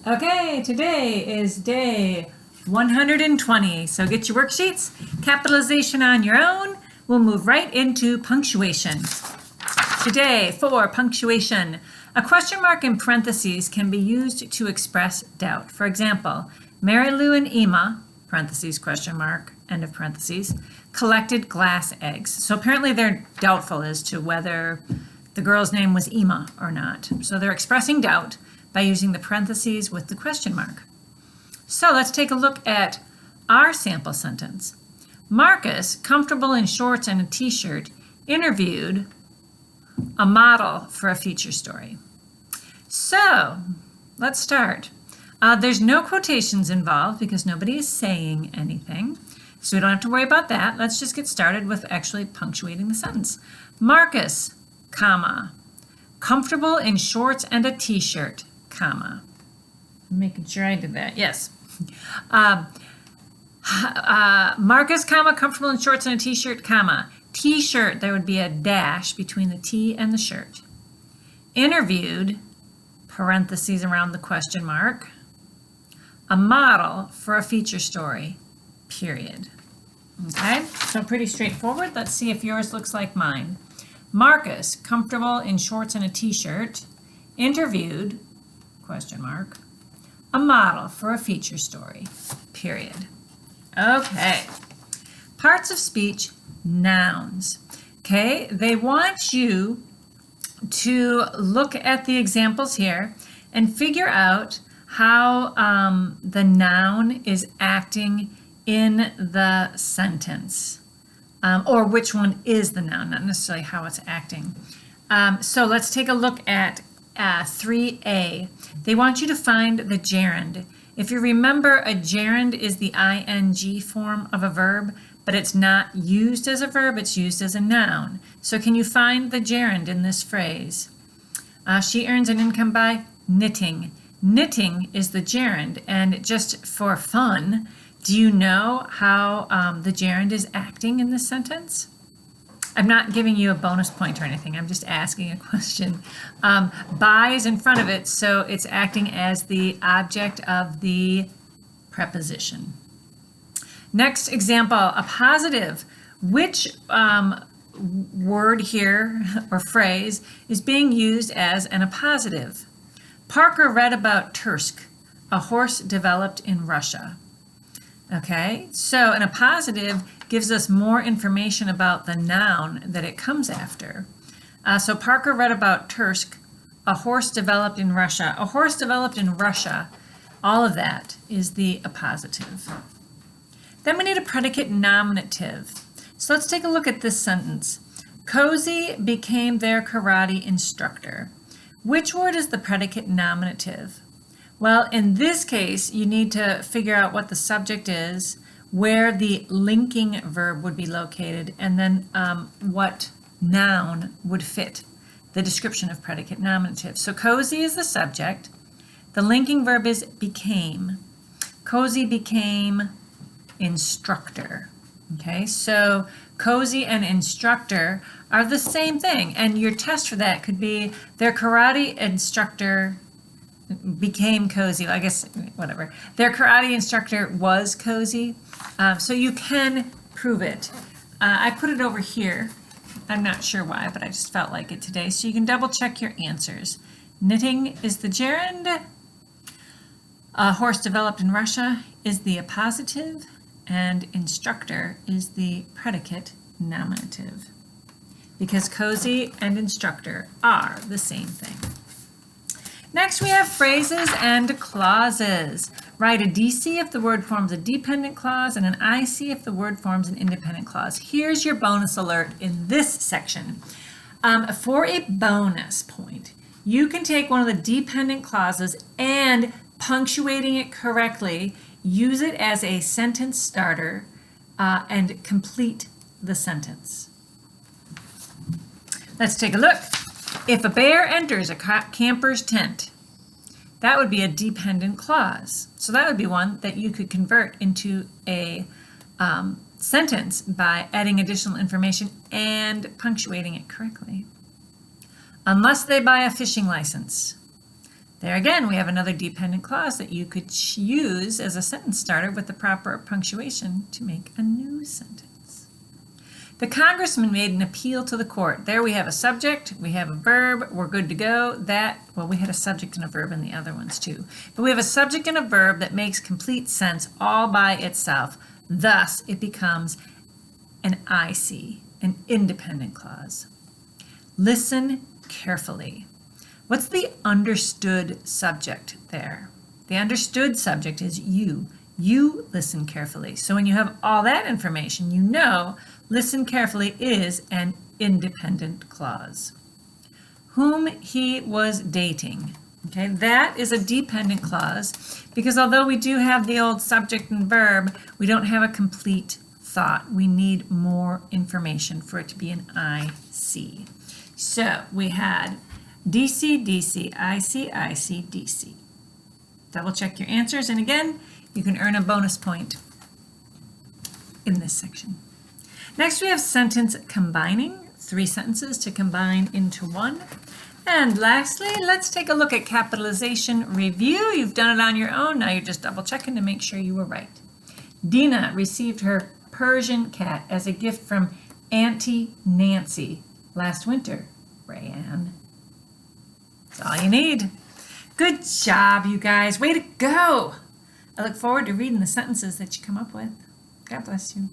Okay, today is day 120. So get your worksheets, capitalization on your own. We'll move right into punctuation. Today, for punctuation, a question mark in parentheses can be used to express doubt. For example, Mary Lou and Emma, parentheses, question mark, end of parentheses, collected glass eggs. So apparently they're doubtful as to whether the girl's name was Emma or not. So they're expressing doubt by using the parentheses with the question mark. So let's take a look at our sample sentence. Marcus, comfortable in shorts and a t-shirt, interviewed a model for a feature story. So let's start. There's no quotations involved because nobody is saying anything. So we don't have to worry about that. Let's just get started with actually punctuating the sentence. Marcus, comma, comfortable in shorts and a t-shirt, comma. I'm making sure I did that. Yes. Marcus, comma, comfortable in shorts and a t-shirt, comma. T-shirt, there would be a dash between the T and the shirt. Interviewed, parentheses around the question mark, a model for a feature story, period. Okay, so pretty straightforward. Let's see if yours looks like mine. Marcus, comfortable in shorts and a t-shirt, interviewed, question mark, a model for a feature story, period. Okay, parts of speech, nouns. Okay, they want you to look at the examples here and figure out how the noun is acting in the sentence, or which one is the noun, not necessarily how it's acting. So let's take a look at 3A. They want you to find the gerund. If you remember, a gerund is the ing form of a verb, but it's not used as a verb, it's used as a noun. So can you find the gerund in this phrase? She earns an income by knitting. Knitting is the gerund, and just for fun, do you know how the gerund is acting in this sentence? I'm not giving you a bonus point or anything, I'm just asking a question. By is in front of it, so it's acting as the object of the preposition. Next example, a positive. Which word here or phrase is being used as an appositive? Parker read about Tursk, a horse developed in Russia. Okay, so an appositive gives us more information about the noun that it comes after. So Parker read about Tursk, a horse developed in Russia. A horse developed in Russia, all of that is the appositive. Then we need a predicate nominative. So let's take a look at this sentence. Cozy became their karate instructor. Which word is the predicate nominative? Well, in this case, you need to figure out what the subject is, where the linking verb would be located, and then what noun would fit the description of predicate nominative. So cozy is the subject. The linking verb is became. Cozy became instructor. Okay, so cozy and instructor are the same thing, and your test for that could be their karate instructor became cozy. I guess, whatever. Their karate instructor was cozy. So you can prove it. I put it over here. I'm not sure why, but I just felt like it today. So you can double check your answers. Knitting is the gerund. A horse developed in Russia is the appositive. And instructor is the predicate nominative. Because cozy and instructor are the same thing. Next, we have phrases and clauses. Write a DC if the word forms a dependent clause and an IC if the word forms an independent clause. Here's your bonus alert in this section. For a bonus point, you can take one of the dependent clauses and, punctuating it correctly, use it as a sentence starter and complete the sentence. Let's take a look. If a bear enters a camper's tent, that would be a dependent clause. So that would be one that you could convert into a sentence by adding additional information and punctuating it correctly. Unless they buy a fishing license. There again, we have another dependent clause that you could use as a sentence starter with the proper punctuation to make a new sentence. The congressman made an appeal to the court. There we have a subject, we have a verb, we're good to go. Well, we had a subject and a verb in the other ones too. But we have a subject and a verb that makes complete sense all by itself. Thus, it becomes an IC, an independent clause. Listen carefully. What's the understood subject there? The understood subject is you. You listen carefully. So when you have all that information, you know listen carefully is an independent clause. Whom he was dating. Okay, that is a dependent clause because although we do have the old subject and verb, we don't have a complete thought. We need more information for it to be an IC. So we had DC, DC, IC, IC, DC. Double check your answers, and again, you can earn a bonus point in this section. Next, we have sentence combining, 3 sentences to combine into one. And lastly, let's take a look at capitalization review. You've done it on your own. Now you're just double checking to make sure you were right. Dina received her Persian cat as a gift from Auntie Nancy last winter. Rayanne. That's all you need. Good job, you guys. Way to go. I look forward to reading the sentences that you come up with. God bless you.